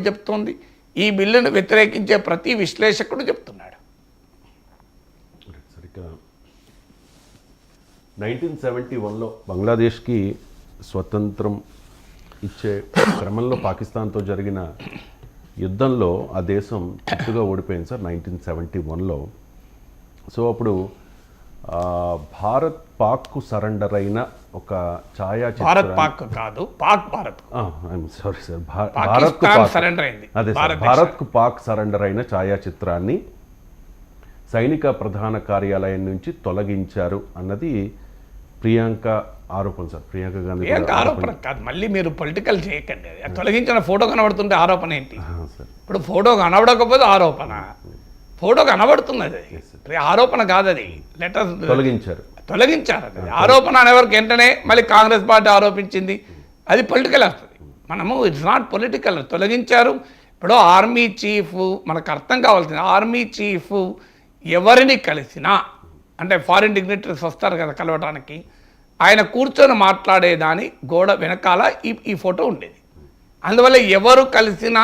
చెప్తోంది. ఈ బిల్లును వ్యతిరేకించే ప్రతి విశ్లేషకుడు చెప్తున్నాడు. 1971లో బంగ్లాదేశ్కి స్వతంత్రం ఇచ్చే క్రమంలో పాకిస్తాన్తో జరిగిన యుద్ధంలో ఆ దేశం చిత్తుగా ఓడిపోయింది సార్ 1971లో. సో అప్పుడు భారత్ పాక్కు సరెండర్ అయిన ఒక ఛాయాచిత్రం, భారత్ పాక్ కాదు, పాక్ భారత్, సారీ సార్, భారత్కు పాక్ సరెండర్ అయిన ఛాయాచిత్రాన్ని సైనిక ప్రధాన కార్యాలయం నుంచి తొలగించారు అన్నది ప్రియాంక ఆరోపణ సార్. ప్రియాంక గాంధీ ఆరోపణ కాదు, మళ్ళీ మీరు పొలిటికల్ చేయకండి. తొలగించిన ఫోటో కనబడుతుంటే ఆరోపణ ఏంటి? ఇప్పుడు ఫోటో కనబడకపోతే ఆరోపణ, ఫోటో కనబడుతున్నది, ఆరోపణ కాదు. అది లెటర్ తొలగించారు. అది ఆరోపణ అనేవరకు వెంటనే మళ్ళీ కాంగ్రెస్ పార్టీ ఆరోపించింది, అది పొలిటికల్ వస్తుంది. మనము ఇట్స్ నాట్ పొలిటికల్. తొలగించారు. ఇప్పుడు ఆర్మీ చీఫ్, మనకు అర్థం కావాల్సింది, ఆర్మీ చీఫ్ ఎవరిని కలిసినా, అంటే ఫారిన్ డిగ్నిటరీస్ వస్తారు కదా కలవడానికి, ఆయన కూర్చొని మాట్లాడేదాని గోడ వెనకాల ఈ ఫోటో ఉండేది. అందువల్ల ఎవరు కలిసినా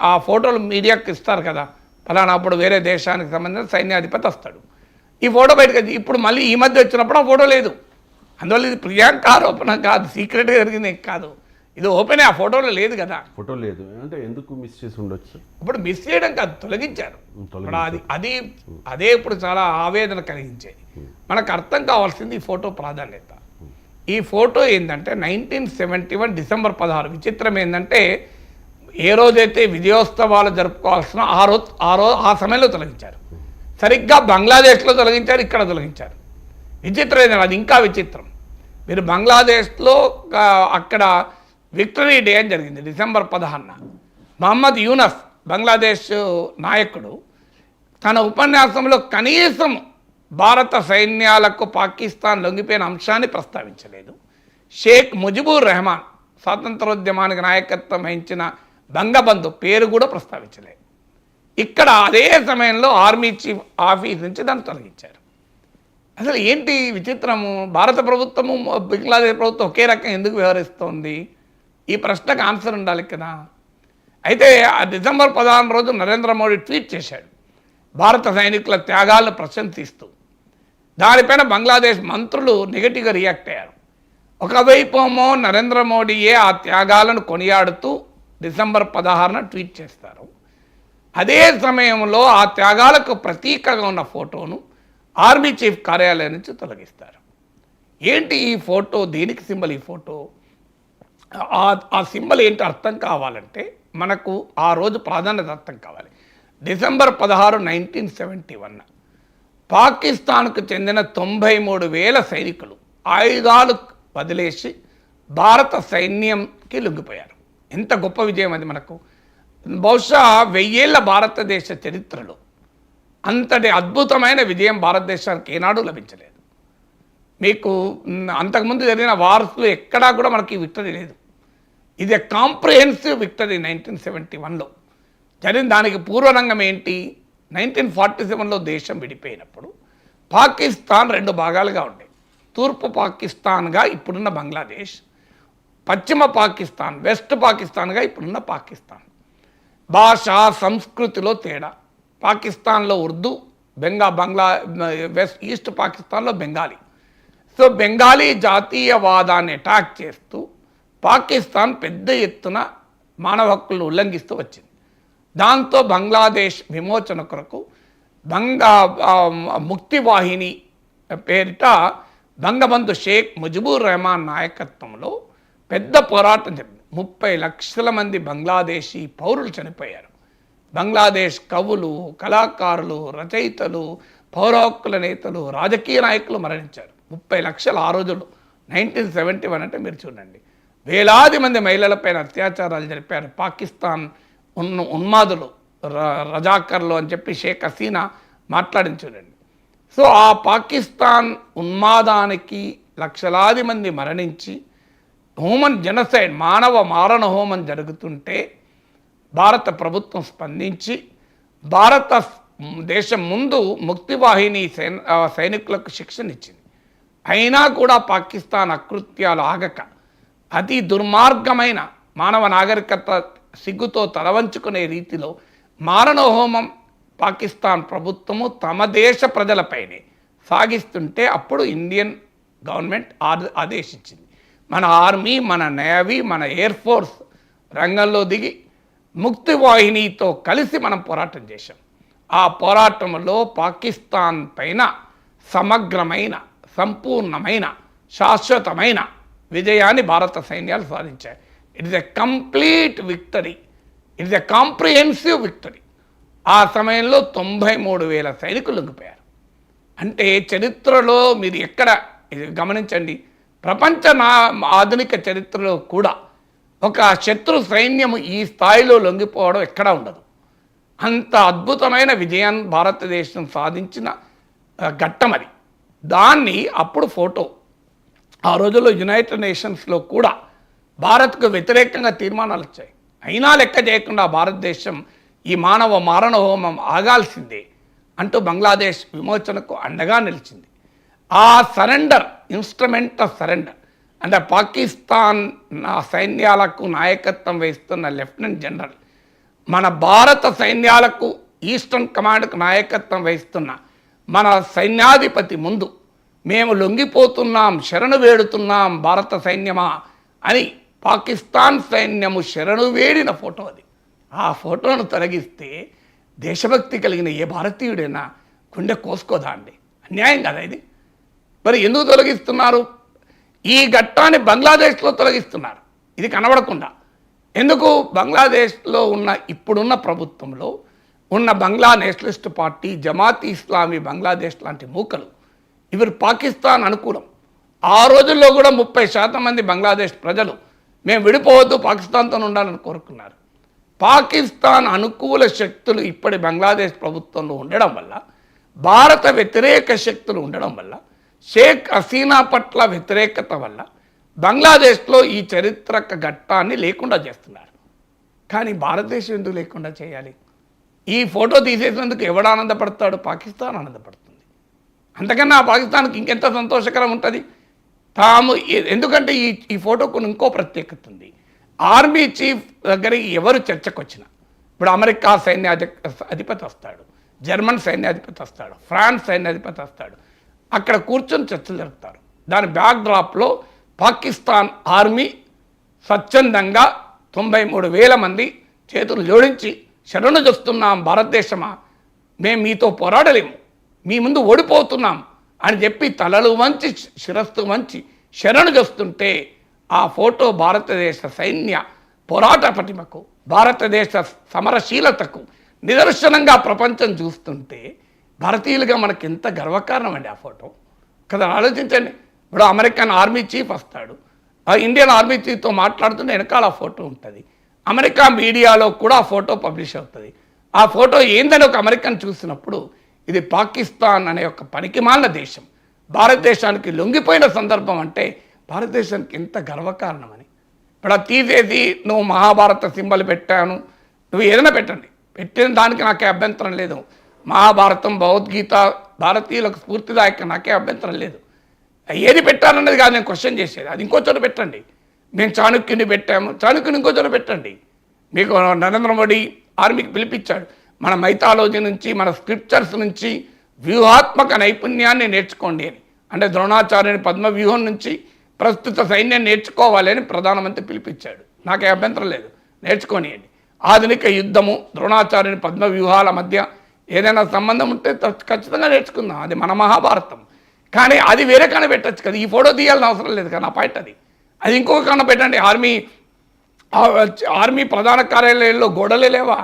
ఆ ఫోటోలు మీడియాకి ఇస్తారు కదా, ఫలానా అప్పుడు వేరే దేశానికి సంబంధించిన సైన్యాధిపతి వస్తాడు, ఈ ఫోటో బయటకు. ఇప్పుడు మళ్ళీ ఈ మధ్య వచ్చినప్పుడు ఆ ఫోటో లేదు. అందువల్ల ఇది ప్రియాంక ఆరోపణ కాదు, సీక్రెట్గా జరిగింది కాదు, ఇది ఓపెన్. ఆ ఫోటోలో లేదు కదా, ఫోటో లేదు అంటే ఎందుకు మిస్ చేసి ఉండొచ్చు? ఇప్పుడు మిస్ చేయడం కాదు, తొలగించారు. అదే ఇప్పుడు చాలా ఆవేదన కలిగించేది. మనకు అర్థం కావాల్సింది ఈ ఫోటో ప్రాధాన్యత. ఈ ఫోటో ఏంటంటే 1971 డిసెంబర్ 16. విచిత్రం ఏంటంటే ఏ రోజైతే విజయోత్సవాలు జరుపుకోవాల్సిన ఆ సమయంలో తొలగించారు. సరిగ్గా బంగ్లాదేశ్లో తొలగించారు, ఇక్కడ తొలగించారు. విచిత్రం ఏంటంటే అది ఇంకా విచిత్రం. మీరు బంగ్లాదేశ్లో అక్కడ విక్టరీ డే అని జరిగింది డిసెంబర్ 16న. మహమ్మద్ యూనస్ బంగ్లాదేశ్ నాయకుడు తన ఉపన్యాసంలో కనీసం భారత సైన్యాలకు పాకిస్తాన్ లొంగిపోయిన అంశాన్ని ప్రస్తావించలేదు. షేక్ ముజిబుర్ రెహమాన్ స్వాతంత్రోద్యమానికి నాయకత్వం వహించిన బంగబంధు పేరు కూడా ప్రస్తావించలేదు. ఇక్కడ అదే సమయంలో ఆర్మీ చీఫ్ ఆఫీస్ నుంచి దాన్ని తొలగించారు. అసలు ఏంటి విచిత్రము? భారత ప్రభుత్వము బంగ్లాదేశ్ ప్రభుత్వం ఒకే రకంగా ఎందుకు వ్యవహరిస్తోంది? ఈ ప్రశ్నకు ఆన్సర్ ఉండాలి కదా. అయితే ఆ డిసెంబర్ 16 రోజు నరేంద్ర మోడీ ట్వీట్ చేశాడు భారత సైనికుల త్యాగాలను ప్రశంసిస్తూ. దానిపైన బంగ్లాదేశ్ మంత్రులు నెగటివ్గా రియాక్ట్ అయ్యారు. ఒకవైపు ఏమో నరేంద్ర మోడీయే ఆ త్యాగాలను కొనియాడుతూ డిసెంబర్ 16న ట్వీట్ చేస్తారు. అదే సమయంలో ఆ త్యాగాలకు ప్రతీకగా ఉన్న ఫోటోను ఆర్మీ చీఫ్ కార్యాలయం నుంచి తొలగిస్తారు. ఏంటి ఈ ఫోటో? దేనికి సింబల్ ఈ ఫోటో? ఆ సింబల్ ఏంటి అర్థం కావాలంటే మనకు ఆ రోజు ప్రాధాన్యత అర్థం కావాలి. డిసెంబర్ 16, 1971 పాకిస్తాన్కు చెందిన 93,000 సైనికులు ఆయుధాలు వదిలేసి భారత సైన్యంకి లొంగిపోయారు. ఎంత గొప్ప విజయం అది మనకు! బహుశా 1000 ఏళ్ల భారతదేశ చరిత్రలో అంతటి అద్భుతమైన విజయం భారతదేశానికి ఏనాడు లభించలేదు. మీకు అంతకుముందు జరిగిన వార్స్లో ఎక్కడా కూడా మనకి విక్టరీ లేదు. ఇది కాంప్రిహెన్సివ్ విక్టరీ 1971లో జరిగిన. దానికి పూర్వరంగం ఏంటి? 1947లో దేశం విడిపోయినప్పుడు పాకిస్తాన్ 2 భాగాలుగా ఉండేది. తూర్పు పాకిస్తాన్గా ఇప్పుడున్న బంగ్లాదేశ్, పశ్చిమ పాకిస్తాన్, వెస్ట్ పాకిస్తాన్గా ఇప్పుడున్న పాకిస్తాన్. భాష, సంస్కృతిలో తేడా. పాకిస్తాన్లో ఉర్దూ, వెస్ట్ ఈస్ట్ పాకిస్తాన్లో బెంగాలీ. సో బెంగాలీ జాతీయవాదాన్ని అటాక్ చేస్తూ పాకిస్తాన్ పెద్ద ఎత్తున మానవ హక్కులను ఉల్లంఘిస్తూ వచ్చింది. దాంతో బంగ్లాదేశ్ విమోచన కొరకు ముక్తివాహిని పేరిట బంగబంధు షేక్ ముజిబుర్ రెహమాన్ నాయకత్వంలో పెద్ద పోరాటం జరిగింది. 30 లక్షల మంది బంగ్లాదేశీ పౌరులు చనిపోయారు. బంగ్లాదేశ్ కవులు, కళాకారులు, రచయితలు, పౌర హక్కుల నేతలు, రాజకీయ నాయకులు మరణించారు. 30 లక్షలు ఆ రోజుల్లో. 1971 అంటే మీరు చూడండి, వేలాది మంది మహిళలపైన అత్యాచారాలు జరిపారు పాకిస్తాన్ ఉన్మాదులు, రజాకర్లు అని చెప్పి షేక్ హసీనా మాట్లాడింది చూడండి. సో ఆ పాకిస్తాన్ ఉన్మాదానికి లక్షలాది మంది మరణించి హ్యూమన్ జెనోసైడ్, మానవ మారణ హోమం జరుగుతుంటే భారత ప్రభుత్వం స్పందించి భారత దేశం ముందు ముక్తివాహిని సైనికులకు శిక్షణ ఇచ్చింది. అయినా కూడా పాకిస్తాన్ అకృత్యాలు ఆగక అతి దుర్మార్గమైన మానవ నాగరికత సిగ్గుతో తలవంచుకునే రీతిలో మారణహోమం పాకిస్తాన్ ప్రభుత్వము తమ దేశ ప్రజలపైనే సాగిస్తుంటే అప్పుడు ఇండియన్ గవర్నమెంట్ ఆదేశించింది. మన ఆర్మీ, మన నేవీ, మన ఎయిర్ ఫోర్స్ రంగంలో దిగి ముక్తి వాహినితో కలిసి మనం పోరాటం చేశాం. ఆ పోరాటంలో పాకిస్తాన్ పైన సమగ్రమైన, సంపూర్ణమైన, శాశ్వతమైన విజయాన్ని భారత సైన్యాలు సాధించాయి. It is a complete victory, it is a comprehensive victory. ఆ సమయంలో 93,000 సైనికులు లొంగిపోయారు. అంటే చరిత్రలో మీరు ఎక్కడ గమనించండి, ప్రపంచ ఆధునిక చరిత్రలో కూడా ఒక శత్రు సైన్యము ఈ స్థాయిలో లొంగిపోవడం ఎక్కడా ఉండదు. అంత అద్భుతమైన విజయాన్ని భారతదేశం సాధించిన ఘట్టం అది. దాన్ని అప్పుడు ఫోటో, ఆ రోజుల్లో యునైటెడ్ నేషన్స్లో కూడా భారత్కు వ్యతిరేకంగా తీర్మానాలు వచ్చాయి. అయినా లెక్క చేయకుండా భారతదేశం ఈ మానవ మారణహోమం ఆగాల్సిందే అంటూ బంగ్లాదేశ్ విమోచనకు అండగా నిలిచింది. ఆ సరెండర్, ఇన్స్ట్రుమెంట్ ఆఫ్ సరెండర్ అంటే పాకిస్తాన్ సైన్యాలకు నాయకత్వం వహిస్తున్న లెఫ్టినెంట్ జనరల్, మన భారత సైన్యాలకు ఈస్టర్న్ కమాండ్కు నాయకత్వం వహిస్తున్న మన సైన్యాధిపతి ముందు మేము లొంగిపోతున్నాం, శరణు వేడుతున్నాం భారత సైన్యమా అని పాకిస్తాన్ సైన్యము శరణు వేడిన ఫోటో అది. ఆ ఫోటోను తొలగిస్తే దేశభక్తి కలిగిన ఏ భారతీయుడైనా గుండె కోసుకోదా అండి? అన్యాయం కదా ఇది. మరి ఎందుకు తొలగిస్తున్నారు? ఈ ఘట్టాన్ని బంగ్లాదేశ్లో తొలగిస్తున్నారు, ఇది కనబడకుండా. ఎందుకు? బంగ్లాదేశ్లో ఉన్న ఇప్పుడున్న ప్రభుత్వంలో ఉన్న బంగ్లా నేషనలిస్ట్ పార్టీ, జమాత్ ఇస్లామీ బంగ్లాదేశ్ లాంటి మూకలు ఇవి పాకిస్తాన్ అనుకూలం. ఆ రోజుల్లో కూడా 30% మంది బంగ్లాదేశ్ ప్రజలు మేము విడిపోవద్దు, పాకిస్తాన్తో ఉండాలని కోరుకున్నారు. పాకిస్తాన్ అనుకూల శక్తులు ఇప్పటి బంగ్లాదేశ్ ప్రభుత్వంలో ఉండడం వల్ల, భారత వ్యతిరేక శక్తులు ఉండడం వల్ల, షేక్ హసీనా పట్ల వ్యతిరేకత వల్ల బంగ్లాదేశ్లో ఈ చరిత్రక ఘట్టాన్ని లేకుండా చేస్తున్నారు. కానీ భారతదేశం ఎందుకు లేకుండా చేయాలి? ఈ ఫోటో తీసేసినందుకు ఎవడు ఆనందపడతాడు? పాకిస్తాన్ ఆనందపడుతుంది. అంతకన్నా పాకిస్తాన్కి ఇంకెంత సంతోషకరం ఉంటుంది. ఎందుకంటే ఈ ఫోటోకు ఇంకో ప్రత్యేకత ఉంది. ఆర్మీ చీఫ్ దగ్గరికి ఎవరు చర్చకు వచ్చినా, ఇప్పుడు అమెరికా అధిపతి వస్తాడు, జర్మన్ సైన్యాధిపతి వస్తాడు, ఫ్రాన్స్ సైన్యాధిపతి వస్తాడు, అక్కడ కూర్చొని చర్చలు జరుపుతారు. దాని బ్యాక్డ్రాప్లో పాకిస్తాన్ ఆర్మీ స్వచ్ఛందంగా 93,000 మంది చేతులు జోడించి శరణు చూస్తున్నాం భారతదేశమా, మేము మీతో పోరాడలేము, మీ ముందు ఓడిపోతున్నాం అని చెప్పి తలలు వంచి శిరస్సు వంచి శరణు చూస్తుంటే ఆ ఫోటో భారతదేశ సైన్య పోరాట పటిమకు, భారతదేశ సమరశీలతకు నిదర్శనంగా ప్రపంచం చూస్తుంటే భారతీయులుగా మనకి ఎంత గర్వకారణం అండి ఆ ఫోటో కదా. ఆలోచించండి. ఇప్పుడు అమెరికన్ ఆర్మీ చీఫ్ వస్తాడు, ఆ ఇండియన్ ఆర్మీ చీఫ్తో మాట్లాడుతుంటే వెనకాల ఆ ఫోటో ఉంటుంది. అమెరికా మీడియాలో కూడా ఆ ఫోటో పబ్లిష్ అవుతుంది. ఆ ఫోటో ఏందని ఒక అమెరికన్ చూసినప్పుడు ఇది పాకిస్తాన్ అనే ఒక పనికిమాలిన దేశం భారతదేశానికి లొంగిపోయిన సందర్భం అంటే భారతదేశానికి ఎంత గర్వకారణమని. ఇప్పుడు తీసేసి నువ్వు మహాభారత సింబల్ పెట్టాను, నువ్వు ఏదైనా పెట్టండి, పెట్టిన దానికి నాకే అభ్యంతరం లేదు. మహాభారతం, భగవద్గీత భారతీయులకు స్ఫూర్తిదాయక, నాకే అభ్యంతరం లేదు. ఏది పెట్టారన్నది కాదు నేను క్వశ్చన్ చేసేది. అది ఇంకో చోట పెట్టండి. మేము చాణక్యుని పెట్టాము, చాణక్యుని ఇంకో చోట పెట్టండి. మీకు నరేంద్ర మోడీ ఆర్మీకి పిలిపించాడు, మన మైథాలజీ నుంచి, మన స్క్రిప్చర్స్ నుంచి వ్యూహాత్మక నైపుణ్యాన్ని నేర్చుకోండి అని. అంటే ద్రోణాచార్యుని పద్మవ్యూహం నుంచి ప్రస్తుత సైన్యం నేర్చుకోవాలి అని ప్రధానమంత్రి పిలిపించాడు. నాకే అభ్యంతరం లేదు, నేర్చుకోని అండి. ఆధునిక యుద్ధము, ద్రోణాచార్యుని పద్మవ్యూహాల మధ్య ఏదైనా సంబంధం ఉంటే ఖచ్చితంగా నేర్చుకుందాం, అది మన మహాభారతం. కానీ అది వేరే కన్నా పెట్టచ్చు కదా, ఈ ఫోటో తీయాల్సిన అవసరం లేదు కదా. నా పాయింట్ అది ఇంకొక కన్నా పెట్టండి. ఆర్మీ ప్రధాన కార్యాలయంలో గోడలే లేవా,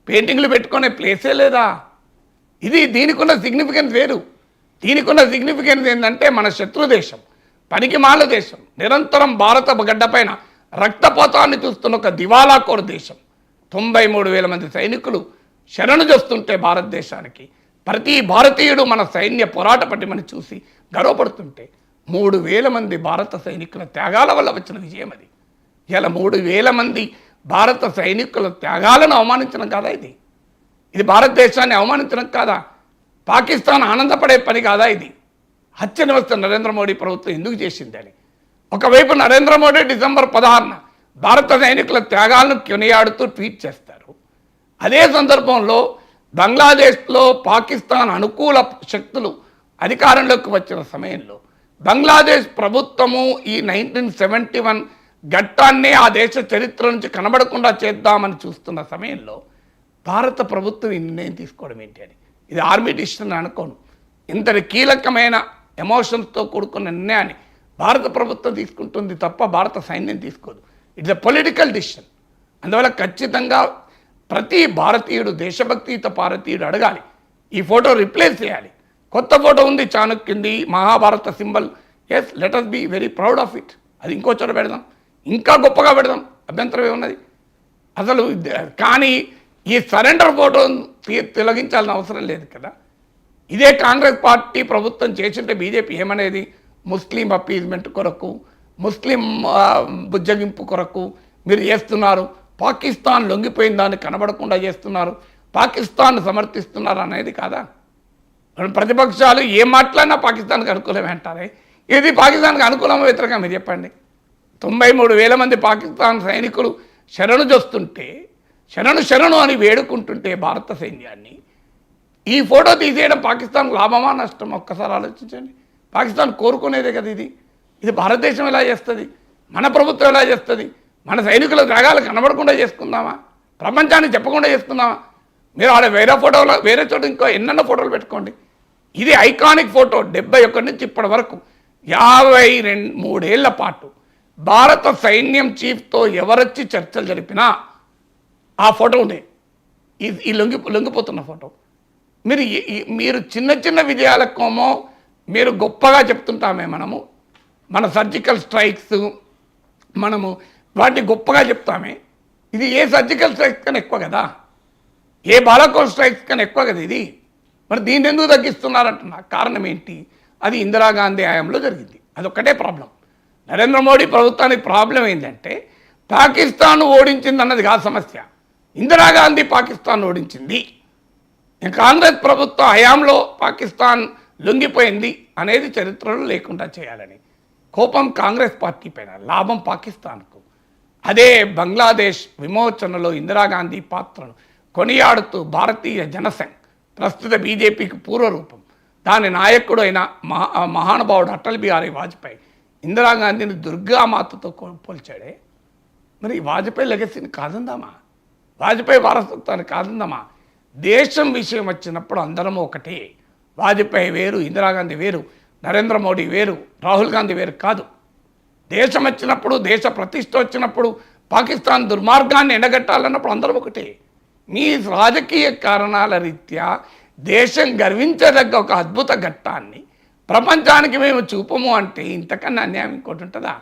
పెయింటింగ్లు పెట్టుకునే ప్లేసే లేదా? దీనికి ఉన్న సిగ్నిఫికెన్స్ వేరు. దీనికి ఉన్న సిగ్నిఫికెన్స్ ఏంటంటే మన శత్రు దేశం, పనికిమాల దేశం, నిరంతరం భారత గడ్డపైన రక్తపాతాన్ని చూస్తున్న ఒక దివాలాకోరు దేశం. 93,000 మంది సైనికులు శరణు చూస్తుంటే భారతదేశానికి, ప్రతి భారతీయుడు మన సైన్య పోరాట పటిమని చూసి గర్వపడుతుంటే 3,000 మంది భారత సైనికుల త్యాగాల వల్ల వచ్చిన విజయం అది. ఇలా 3,000 మంది భారత సైనికుల త్యాగాలను అవమానించడం కాదా ఇది భారతదేశాన్ని అవమానించడం కాదా? పాకిస్తాన్ ఆనందపడే పని కాదా ఇది? హత్య వ్యవస్థ నరేంద్ర మోడీ ప్రభుత్వం ఎందుకు చేసింది అని. ఒకవైపు నరేంద్ర మోడీ డిసెంబర్ 16న భారత సైనికుల త్యాగాలను కొనియాడుతూ ట్వీట్ చేస్తారు. అదే సందర్భంలో బంగ్లాదేశ్లో పాకిస్తాన్ అనుకూల శక్తులు అధికారంలోకి వచ్చిన సమయంలో బంగ్లాదేశ్ ప్రభుత్వము ఈ 1971 ఘట్టాన్నే ఆ దేశ చరిత్ర నుంచి కనబడకుండా చేద్దామని చూస్తున్న సమయంలో భారత ప్రభుత్వం ఈ నిర్ణయం తీసుకోవడం ఏంటి అని, ఇది ఆర్మీ డిసిషన్ అనుకోను. ఇంతటి కీలకమైన ఎమోషన్స్తో కూడుకున్న నిర్ణయాన్ని భారత ప్రభుత్వం తీసుకుంటుంది తప్ప భారత సైన్యం తీసుకోదు. It's a political decision. అందువల్ల ఖచ్చితంగా ప్రతి భారతీయుడు, దేశభక్తియుత భారతీయుడు అడగాలి, ఈ ఫోటో రిప్లేస్ చేయాలి. కొత్త ఫోటో ఉంది, చాణక్యుంది, Mahabharata symbol. Yes, let us be very proud of it. అది ఇంకో చోట పెడదాం, ఇంకా గొప్పగా పెడదాం, అభ్యంతరం ఏమున్నది అసలు. కానీ ఈ సరెండర్ ఫోటో తొలగించాల్సిన అవసరం లేదు కదా. ఇదే కాంగ్రెస్ పార్టీ ప్రభుత్వం చేసింటే బీజేపీ ఏమనేది, ముస్లిం అప్పీజ్మెంట్ కొరకు, ముస్లిం బుజ్జగింపు కొరకు మీరు చేస్తున్నారు, పాకిస్తాన్ లొంగిపోయిన దాన్ని కనబడకుండా చేస్తున్నారు, పాకిస్తాన్ సమర్థిస్తున్నారు అనేది కాదా. ప్రతిపక్షాలు ఏం మాట్లాడినా పాకిస్తాన్కి అనుకూలమే అంటారే. ఇది పాకిస్తాన్కి అనుకూలమో వ్యతిరేకంగా మీరు చెప్పండి. 93,000 మంది పాకిస్తాన్ సైనికులు శరణు చూస్తుంటే, శరణు అని వేడుకుంటుంటే భారత సైన్యాన్ని ఈ ఫోటో తీసేయడం పాకిస్తాన్కు లాభమా నష్టమా ఒక్కసారి ఆలోచించండి. పాకిస్తాన్ కోరుకునేదే కదా ఇది. ఇది భారతదేశం ఎలా చేస్తుంది, మన ప్రభుత్వం ఎలా చేస్తుంది? మన సైనికుల త్యాగాలు కనబడకుండా చేసుకుందామా, ప్రపంచానికి చెప్పకుండా చేసుకుందామా? మీరు ఆడ వేరే ఫోటోలు, వేరే చోట ఇంకో ఎన్నెన్నో ఫోటోలు పెట్టుకోండి. ఇది ఐకానిక్ ఫోటో. 71 నుంచి ఇప్పటి వరకు 53 ఏళ్ల పాటు భారత సైన్యం చీఫ్తో ఎవరొచ్చి చర్చలు జరిపినా ఆ ఫోటో ఉండే, ఈ లొంగిపోతున్న ఫోటో. మీరు చిన్న చిన్న విజయాలకోమో మీరు గొప్పగా చెప్తుంటామే. మన సర్జికల్ స్ట్రైక్స్ మనము వాటిని గొప్పగా చెప్తామే. ఇది ఏ సర్జికల్ స్ట్రైక్స్ కన్నా ఎక్కువ కదా, ఏ బాలాకోట్ స్ట్రైక్స్ కన్నా ఎక్కువ కదా ఇది. మరి దీన్ని ఎందుకు తగ్గిస్తున్నారంటున్నా కారణం ఏంటి? అది ఇందిరాగాంధీ హయాంలో జరిగింది. అదొక్కటే ప్రాబ్లం. నరేంద్ర మోడీ ప్రభుత్వానికి ప్రాబ్లం ఏంటంటే పాకిస్తాన్ ఓడించింది అన్నది కాదు సమస్య, ఇందిరాగాంధీ పాకిస్తాన్ ఓడించింది. కాంగ్రెస్ ప్రభుత్వ హయాంలో పాకిస్తాన్ లొంగిపోయింది అనేది చరిత్రలో లేకుండా చేయాలని కోపం కాంగ్రెస్ పార్టీ పైన, లాభం పాకిస్తాన్కు. అదే బంగ్లాదేశ్ విమోచనలో ఇందిరాగాంధీ పాత్రను కొనియాడుతూ భారతీయ జనసంఘ్, ప్రస్తుత బీజేపీకి పూర్వరూపం, దాని నాయకుడు అయిన మహానుభావుడు అటల్ బిహారీ వాజ్పేయి ఇందిరాగాంధీని దుర్గామాతతో పోల్చాడే. మరి వాజ్పేయి లెగసీని కాదందామా, వాజ్పేయి వారసత్వాన్ని కాదందామా? దేశం విషయం వచ్చినప్పుడు అందరం ఒకటే. వాజ్పేయి వేరు, ఇందిరాగాంధీ వేరు, నరేంద్ర మోడీ వేరు, రాహుల్ గాంధీ వేరు కాదు. దేశం వచ్చినప్పుడు, దేశ ప్రతిష్ట వచ్చినప్పుడు, పాకిస్తాన్ దుర్మార్గాన్ని ఎండగట్టాలన్నప్పుడు అందరం ఒకటే. మీ రాజకీయ కారణాల రీత్యా దేశం గర్వించదగ్గ ఒక అద్భుత ఘట్టాన్ని ప్రపంచానికి మేము చూపము అంటే ఇంతకన్నా అన్యాయం ఇంకోటి ఉంటుందా?